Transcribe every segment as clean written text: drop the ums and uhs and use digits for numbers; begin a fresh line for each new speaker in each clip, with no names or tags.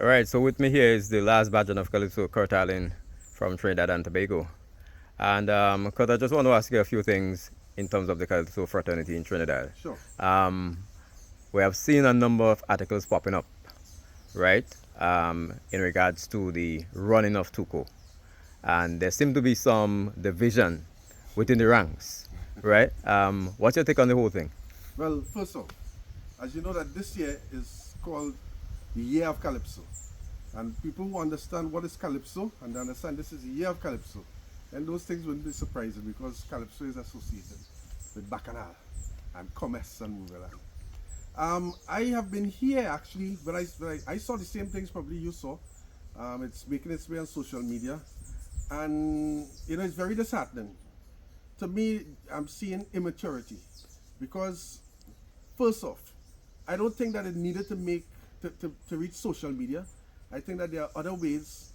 All right, so with me here is the last Bardjohn of Calypso, Kurt Allen from Trinidad and Tobago. And Kurt, I just want to ask you a few things in terms of the Calypso fraternity in Trinidad.
Sure.
Um, we have seen a number of articles popping up, right, in regards to the running of TUCO. And there seemed to be some division within the ranks, right? What's your take on the whole thing?
Well, first off, as you know that this year is called the Year of Calypso. And people who understand what is Calypso and they understand this is the Year of Calypso, then those things wouldn't be surprising because Calypso is associated with Bacchanal and commerce and Mugalan. I have been here actually, but I saw the same things probably you saw. It's making its way on social media. And, it's very disheartening. To me, I'm seeing immaturity because first off, I don't think that it needed to reach social media. I think that there are other ways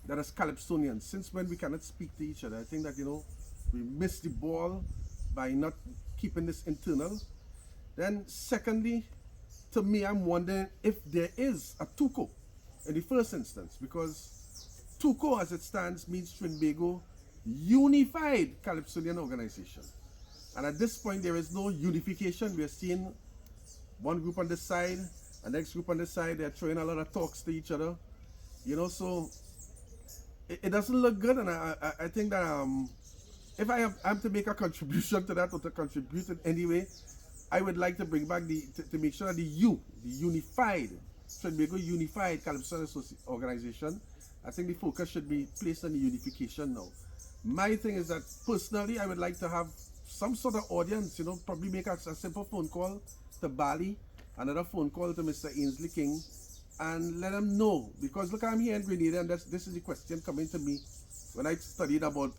that as Calypsonians, since when we cannot speak to each other, I think that we missed the ball by not keeping this internal. Then secondly, to me, I'm wondering if there is a TUCO in the first instance, because TUCO as it stands means Trinbago Unified Calypsonian Organization. And at this point, there is no unification. We are seeing one group on this side, a next group on this side. They're throwing a lot of talks to each other. So it doesn't look good. And I think that if I'm to make a contribution to that or to contribute in any way, I would like to bring back to make sure that the unified, Trinbago Unified Calypso Organization, I think the focus should be placed on the unification now. My thing is that personally, I would like to have some sort of audience, probably make a simple phone call to Bally, another phone call to Mr. Ainsley King, and let them know. Because look, I'm here in Grenada, and this is the question coming to me when I studied about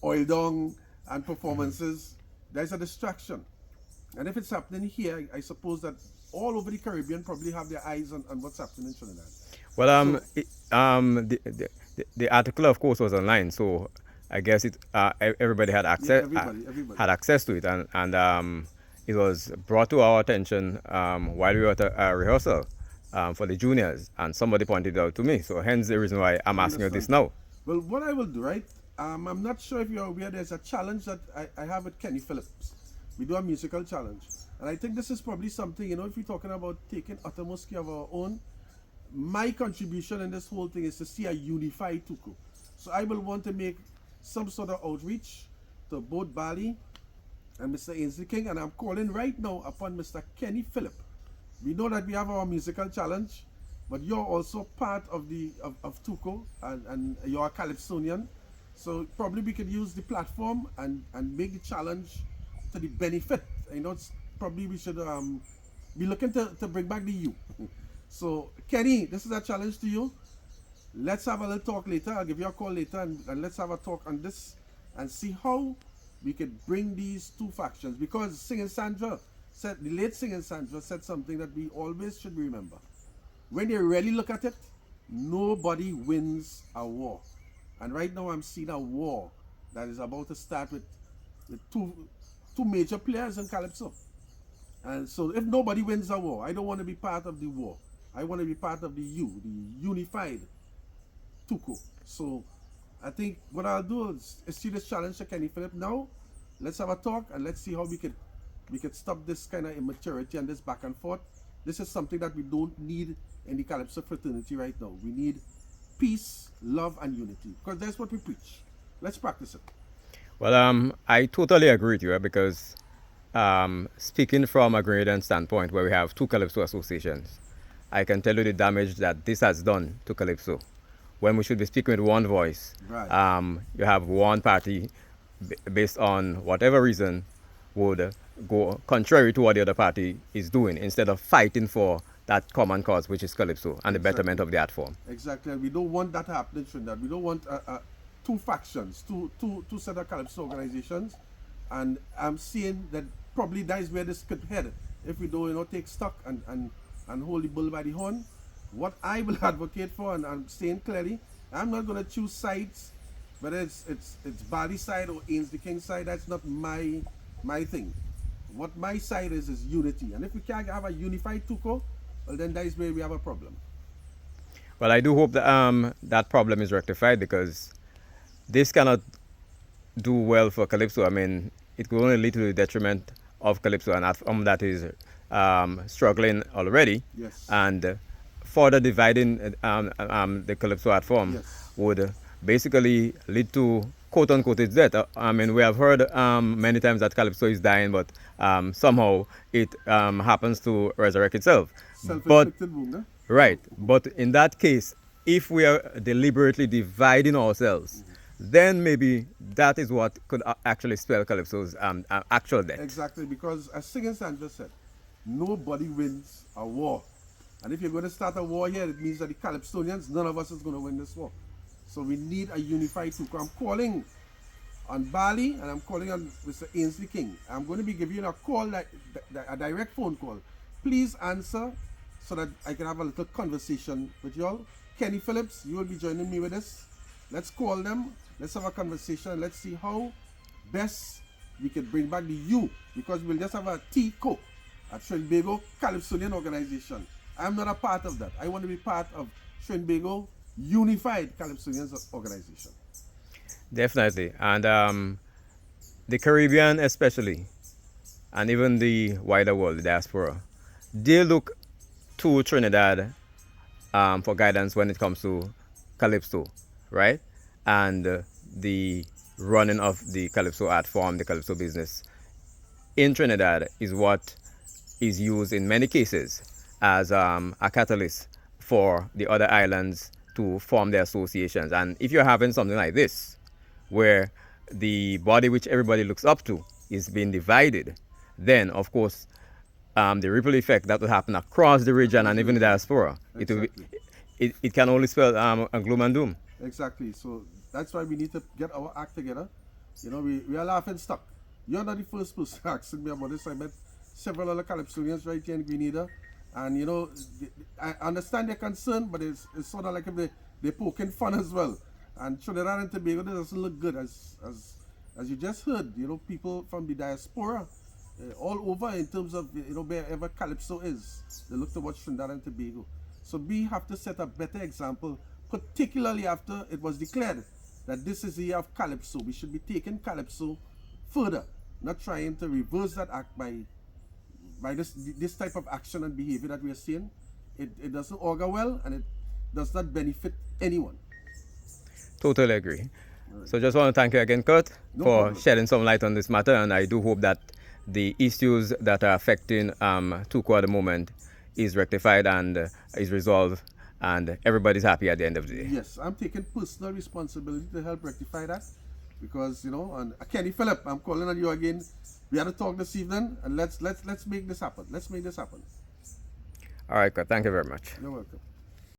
oil dong and performances. There's a distraction. And if it's happening here, I suppose that all over the Caribbean probably have their eyes on what's happening in Trinidad.
Well,
So,
the article, of course, was online, so I guess everybody
yeah, everybody.
had access to it, and it was brought to our attention while we were at a rehearsal for the juniors, and somebody pointed it out to me. So hence the reason why I'm
I
asking you
understand.
this now.
Well, what I will do, right? I'm not sure if you're aware, there's a challenge that I have with Kenny Phillips. We do a musical challenge. And I think this is probably something, if we're talking about taking uttermost care of our own, my contribution in this whole thing is to see a unified TUCO. So I will want to make some sort of outreach to both Bally and Mr. Ainsley King, and I'm calling right now upon Mr. Kenny Phillips. We know that we have our musical challenge, but you're also part of of TUCO, and you're a Calypsonian. So probably we could use the platform and make the challenge to the benefit. Probably we should be looking to bring back the you. So Kenny, this is a challenge to you. Let's have a little talk later. I'll give you a call later, and let's have a talk on this and see how we could bring these two factions. Because Singing Sandra said, the late Singing Sandra said something that we always should remember. When you really look at it, nobody wins a war. And right now I'm seeing a war that is about to start with two major players in Calypso. And so if nobody wins a war, I don't want to be part of the war. I want to be part of the unified TUCO. So I think what I'll do is see this challenge to Kenny Phillips now. Let's have a talk and let's see how we could stop this kind of immaturity and this back and forth. This is something that we don't need in the Calypso fraternity right now. We need peace, love, and unity, because that's what we preach. Let's practice it.
Well, I totally agree with you because speaking from a Grenadian standpoint, where we have two Calypso associations, I can tell you the damage that this has done to Calypso. When we should be speaking with one voice,
Right.
you have one party, based on whatever reason, would go contrary to what the other party is doing instead of fighting for that common cause, which is Calypso and the betterment
Exactly.
of the art form.
Exactly. And we don't want that to happen in Trinidad. We don't want two factions, two set of Calypso organizations. And I'm seeing that probably that is where this could head if we don't, take stock and hold the bull by the horn. What I will advocate for, and I'm saying clearly, I'm not going to choose sides, whether it's Bally side or Ainsley King side. That's not my thing. What my side is unity. And if we can't have a unified TUCO, well then that is where we have a problem.
Well, I do hope that that problem is rectified, because this cannot do well for Calypso. I mean, it could only lead to the detriment of Calypso, and that is struggling already.
Yes.
And further dividing the Calypso art form
Yes.
would basically lead to quote unquote its death. I mean, we have heard many times that Calypso is dying, but somehow it happens to resurrect itself. But
Self-inflicted wound, eh?
right, but in that case, if we are deliberately dividing ourselves, then maybe that is what could actually spell Calypso's actual death.
Exactly, because as Singing Sandra said, nobody wins a war. And if you're going to start a war here, it means that the Calypsonians, none of us is going to win this war. So we need a unified TUCO. I'm calling on Bally and I'm calling on Mr. Ainsley King. I'm going to be giving you a call, a direct phone call. Please answer so that I can have a little conversation with y'all. Kenny Phillips, you will be joining me with this. Let's call them. Let's have a conversation. Let's see how best we can bring back the U, because we'll just have a TUCO, a Trinbago Calypsonian organization. I'm not a part of that. I want to be part of Trinbago Unified Calypsonian organization.
Definitely. And the Caribbean especially, and even the wider world, the diaspora, they look to Trinidad for guidance when it comes to Calypso, right? And the running of the Calypso art form, the Calypso business in Trinidad is what is used in many cases as a catalyst for the other islands to form their associations. And if you're having something like this, where the body which everybody looks up to is being divided, then of course the ripple effect that will happen across the region and even the diaspora,
Exactly.
it can only spell a gloom and doom.
Exactly. So that's why we need to get our act together. You know, we are laughing stock. You're not the first person asking me about this. I met several other Calypsonians right here in Grenada. And, you know, I understand their concern, but it's sort of like if they're poking fun as well. And Trinidad and Tobago doesn't look good. As you just heard, you know, people from the diaspora all over in terms of, you know, wherever Calypso is, they look towards Trinidad and Tobago. So we have to set a better example, particularly after it was declared that this is the year of Calypso. We should be taking Calypso further, not trying to reverse that act by this type of action and behavior that we are seeing. It doesn't augur well, and it does not benefit anyone.
Totally agree. So just want to thank you again, Kurt,
No
for
problem.
shedding some light on this matter, and I do hope that the issues that are affecting TUCO at the moment is rectified and is resolved, and everybody's happy at the end of the day.
Yes, I'm taking personal responsibility to help rectify that, because, you know, and Kenny Phillips, I'm calling on you again. We had to talk this evening, and let's make this happen. Let's make this happen.
All right, Kurt, thank you very much.
You're welcome.